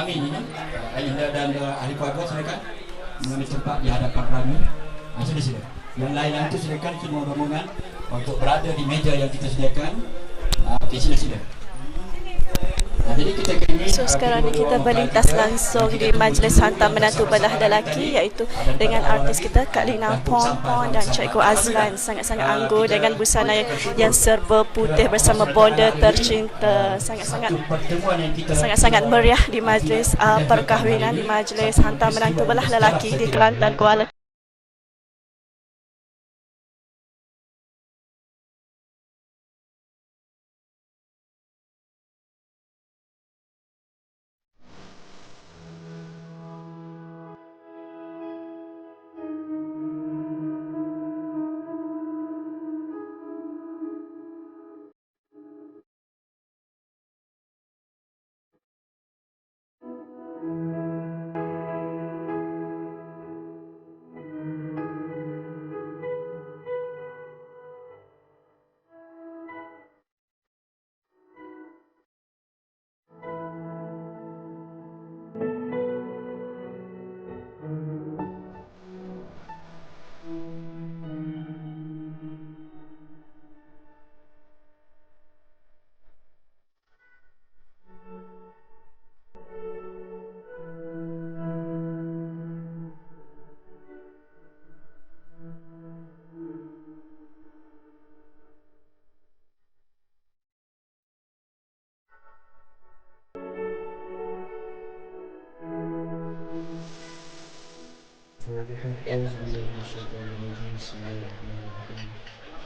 Amin ini Ainda dan ahli keluarga silakan mengambil tempat di hadapan kami. Sila. Yang lain itu silakan semua rombongan untuk berada di meja yang kita sediakan. Okey, sila. Jadi kita kini, So sekarang ni kita berlintas langsung di majlis hantar menantu belah lelaki, iaitu dengan artis kita Kak Lina Pompon dan Cikgu Azlan, sangat-sangat anggun dengan busana yang serba putih bersama bonda tercinta. Sangat-sangat meriah di majlis perkahwinan, di majlis hantar menantu belah lelaki di Kelantan, Kuala.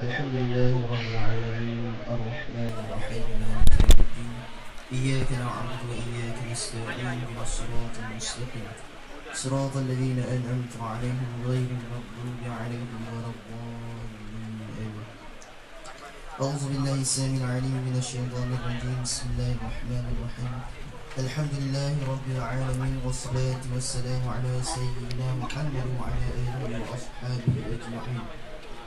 الحمد لله رب العالمين الرحمن الرحيم إياك نعبد وإياك نستعين اهدنا الصراط المستقيم صراط الذين أنعمت عليهم غير المغضوب عليهم ولا الضالين. أعوذ بالله السميع العليم من الشيطان الرجيم. بسم الله الرحمن الرحيم. الحمد لله رب العالمين والصلاة والسلام على سيدنا محمد وعلى آله وأصحابه أجمعين.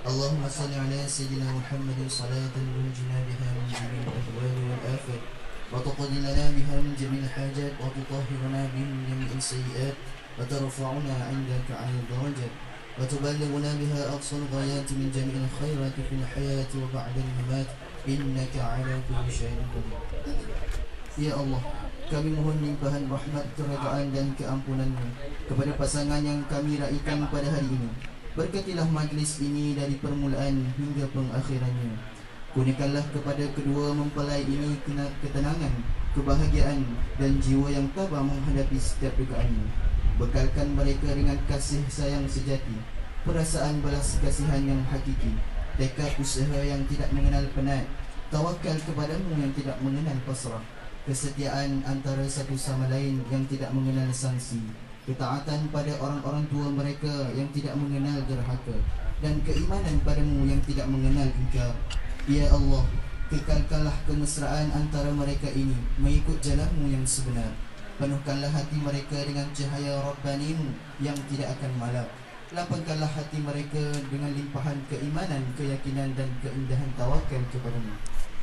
اللهم صل على سيدنا محمد صلاة تنجينا بها من جميع الأهوال والآفات وتقضي لنا بها من جميع الحاجات وتطهرنا بها من جميع السيئات وترفعنا عندك على الدرجات وتبلغنا بها أقصى الغايات من جميع الخيرات في الحياة وبعد الممات إنك على كل شيء قدير. Ya Allah, kami mohon limpahan rahmat, keredaan dan keampunan-Mu kepada pasangan yang kami raikan pada hari ini. Berkatilah majlis ini dari permulaan hingga pengakhirannya. Kurniakanlah kepada kedua mempelai ini ketenangan, kebahagiaan dan jiwa yang tabah menghadapi setiap dugaannya. Bekalkan mereka dengan kasih sayang sejati, perasaan balas kasihan yang hakiki, tekad usaha yang tidak mengenal penat, tawakal kepadamu yang tidak mengenal pasrah, kesetiaan antara satu sama lain yang tidak mengenal sanksi, ketaatan pada orang-orang tua mereka yang tidak mengenal derhaka, dan keimanan padamu yang tidak mengenal ingkar. Ya Allah, kekalkanlah kemesraan antara mereka ini mengikut jalanmu yang sebenar. Penuhkanlah hati mereka dengan cahaya Rabbanimu yang tidak akan malap. Lapangkanlah hati mereka dengan limpahan keimanan, keyakinan dan keindahan tawakal kepadamu.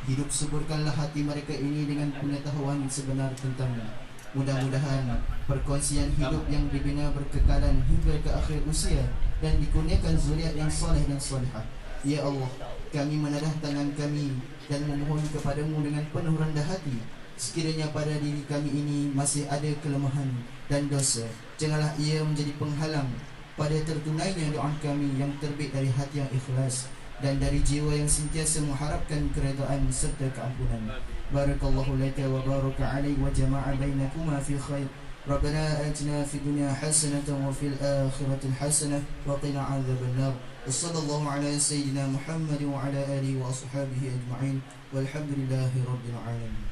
Hidup suburkanlah hati mereka ini dengan pengetahuan sebenar tentangmu. Mudah-mudahan perkongsian hidup yang dibina berkekalan hingga ke akhir usia dan dikurniakan zuriat yang soleh dan solehah. Ya Allah, kami menadah tangan kami dan memohon kepadamu dengan penuh rendah hati. Sekiranya pada diri kami ini masih ada kelemahan dan dosa, janganlah ia menjadi penghalang pada tertunainya doa kami yang terbit dari hati yang ikhlas dan dari jiwa yang sentiasa mengharapkan keredaan serta keampunan. Barakallahu laka wa baraka alaik wa jama'a bainakuma fi khair. Rabbana atina fid dunya hasanatan wa fil akhirati hasanah wa qina adzaban nar. Wassallallahu ala sayyidina Muhammad wa ala alihi wa ashabihi ajma'in. Walhamdulillahi rabbil alamin.